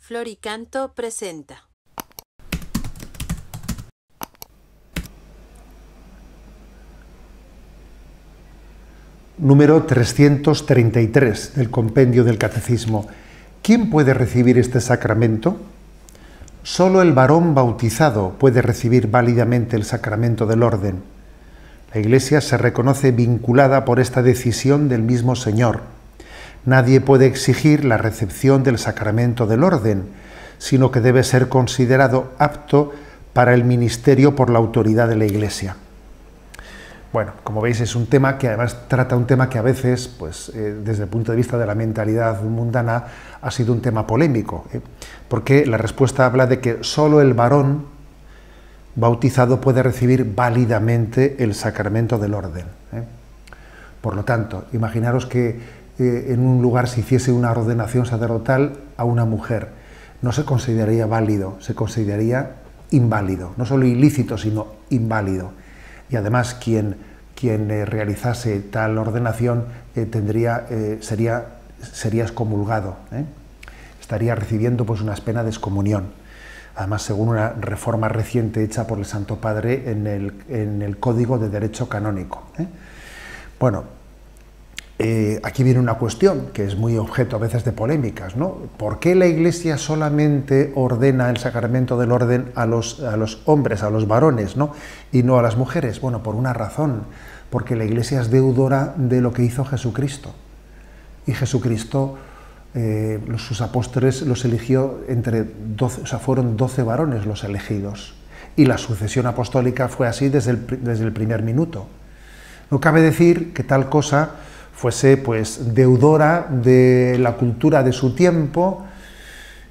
Floricanto presenta. Número 333 del Compendio del Catecismo. ¿Quién puede recibir este sacramento? Solo el varón bautizado puede recibir válidamente el sacramento del orden. La Iglesia se reconoce vinculada por esta decisión del mismo Señor. Nadie puede exigir la recepción del sacramento del orden, sino que debe ser considerado apto para el ministerio por la autoridad de la Iglesia. Bueno, como veis, es un tema que además trata un tema que a veces, desde el punto de vista de la mentalidad mundana, ha sido un tema polémico, porque la respuesta habla de que solo el varón bautizado puede recibir válidamente el sacramento del orden. Por lo tanto, imaginaros que en un lugar se hiciese una ordenación sacerdotal a una mujer, no se consideraría válido, se consideraría inválido, no solo ilícito, sino inválido. Y además quien realizase tal ordenación sería excomulgado, estaría recibiendo unas penas de excomunión. Además, según una reforma reciente hecha por el Santo Padre en el Código de Derecho Canónico. Bueno, aquí viene una cuestión que es muy objeto a veces de polémicas, ¿no? ¿Por qué la Iglesia solamente ordena el sacramento del orden a los hombres, a los varones, ¿no? Y no a las mujeres? Bueno, por una razón, porque la Iglesia es deudora de lo que hizo Jesucristo. Y Jesucristo, sus apóstoles los eligió entre 12, o sea, fueron 12 varones los elegidos. Y la sucesión apostólica fue así desde el primer minuto. No cabe decir que tal cosa fuese deudora de la cultura de su tiempo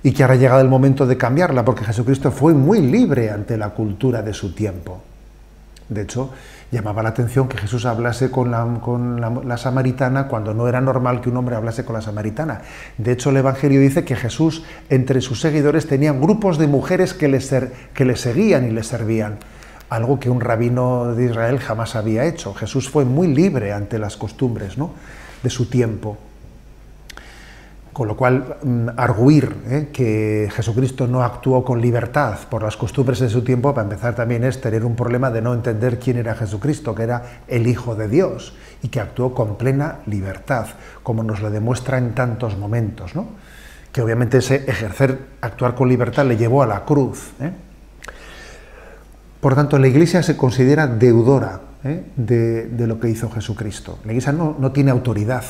y que ahora ha llegado el momento de cambiarla, porque Jesucristo fue muy libre ante la cultura de su tiempo. De hecho, llamaba la atención que Jesús hablase con la samaritana cuando no era normal que un hombre hablase con la samaritana. De hecho, el Evangelio dice que Jesús, entre sus seguidores, tenía grupos de mujeres que le seguían y le servían. Algo que un rabino de Israel jamás había hecho. Jesús fue muy libre ante las costumbres, ¿no?, de su tiempo. Con lo cual, arguir que Jesucristo no actuó con libertad por las costumbres de su tiempo, para empezar, también es tener un problema de no entender quién era Jesucristo, que era el Hijo de Dios, y que actuó con plena libertad, como nos lo demuestra en tantos momentos, ¿no? Que obviamente actuar con libertad le llevó a la cruz, Por tanto, la Iglesia se considera deudora de lo que hizo Jesucristo. La Iglesia no tiene autoridad.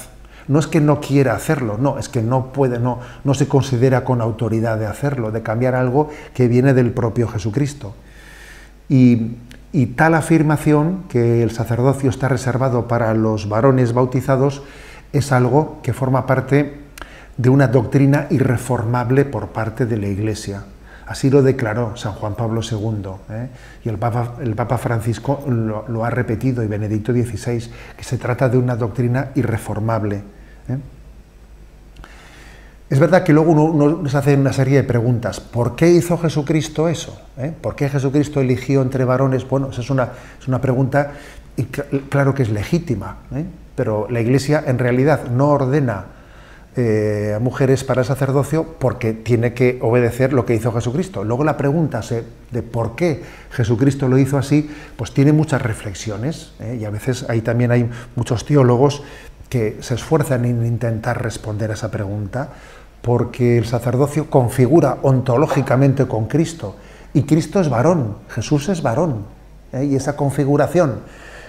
No es que no quiera hacerlo, no, es que no puede, no se considera con autoridad de hacerlo, de cambiar algo que viene del propio Jesucristo. Y tal afirmación, que el sacerdocio está reservado para los varones bautizados, es algo que forma parte de una doctrina irreformable por parte de la Iglesia. Así lo declaró San Juan Pablo II, y el Papa Francisco lo ha repetido, y Benedicto XVI, que se trata de una doctrina irreformable. Es verdad que luego uno se hace una serie de preguntas. ¿Por qué hizo Jesucristo eso? ¿Por qué Jesucristo eligió entre varones? Bueno, esa es una pregunta, y claro que es legítima, pero la Iglesia en realidad no ordena a mujeres para el sacerdocio porque tiene que obedecer lo que hizo Jesucristo. Luego la pregunta de por qué Jesucristo lo hizo así, pues tiene muchas reflexiones, y a veces también hay muchos teólogos que se esfuerzan en intentar responder a esa pregunta, porque el sacerdocio configura ontológicamente con Cristo, y Cristo es varón, Jesús es varón, y esa configuración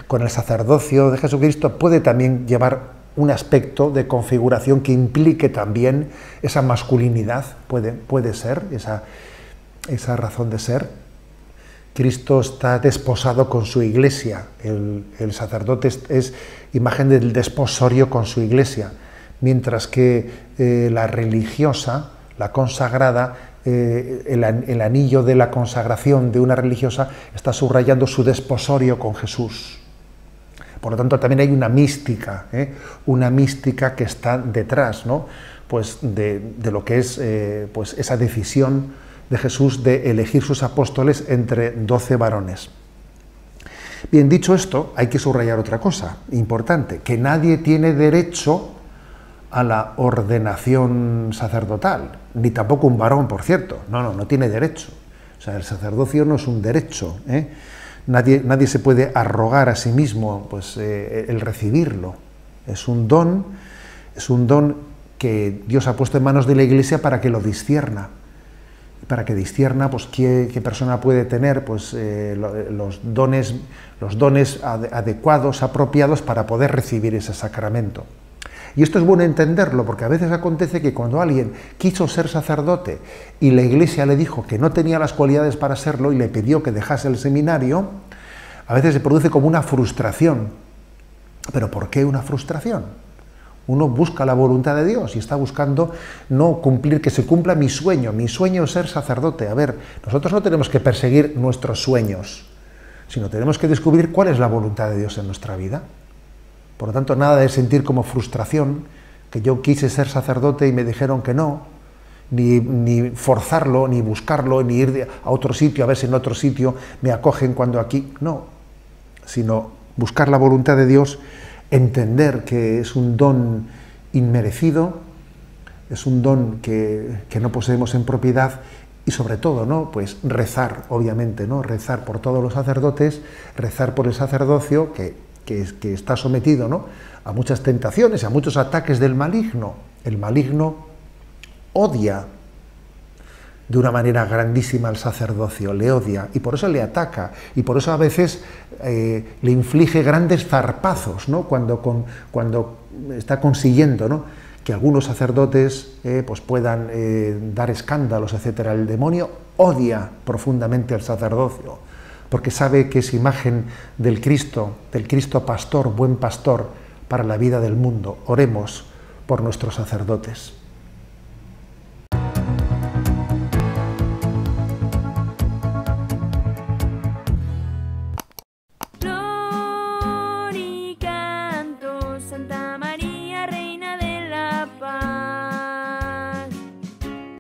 con el sacerdocio de Jesucristo puede también llevar un aspecto de configuración que implique también esa masculinidad, puede ser, esa razón de ser. Cristo está desposado con su Iglesia, el sacerdote es imagen del desposorio con su Iglesia, mientras que la religiosa, la consagrada, el anillo de la consagración de una religiosa está subrayando su desposorio con Jesús. Por lo tanto, también hay una mística que está detrás, ¿no?, de lo que es esa decisión de Jesús de elegir sus apóstoles entre 12 varones. Bien, dicho esto, hay que subrayar otra cosa importante, que nadie tiene derecho a la ordenación sacerdotal, ni tampoco un varón, por cierto. No tiene derecho. O sea, el sacerdocio no es un derecho, ¿eh? Nadie se puede arrogar a sí mismo pues, el recibirlo. Es un don que Dios ha puesto en manos de la Iglesia para que lo discierna. Para que discierna pues, qué persona puede tener pues, los dones adecuados, apropiados para poder recibir ese sacramento. Y esto es bueno entenderlo, porque a veces acontece que cuando alguien quiso ser sacerdote y la Iglesia le dijo que no tenía las cualidades para serlo y le pidió que dejase el seminario, a veces se produce como una frustración. ¿Pero por qué una frustración? Uno busca la voluntad de Dios y está buscando no cumplir, que se cumpla mi sueño. Mi sueño es ser sacerdote. A ver, nosotros no tenemos que perseguir nuestros sueños, sino tenemos que descubrir cuál es la voluntad de Dios en nuestra vida. Por lo tanto, nada de sentir como frustración, que yo quise ser sacerdote y me dijeron que no, ni forzarlo, ni buscarlo, ni ir a otro sitio, a ver si en otro sitio me acogen cuando aquí. No, sino buscar la voluntad de Dios, entender que es un don inmerecido, es un don que no poseemos en propiedad y sobre todo, ¿no? Pues rezar, obviamente, ¿no? Rezar por todos los sacerdotes, rezar por el sacerdocio que está sometido, ¿no? A muchas tentaciones, a muchos ataques del maligno. El maligno odia de una manera grandísima al sacerdocio, le odia y por eso le ataca y por eso a veces le inflige grandes zarpazos, ¿no? Cuando está consiguiendo, ¿no? Que algunos sacerdotes pues puedan dar escándalos, etcétera. El demonio odia profundamente al sacerdocio, porque sabe que es imagen del Cristo pastor, buen pastor para la vida del mundo. Oremos por nuestros sacerdotes.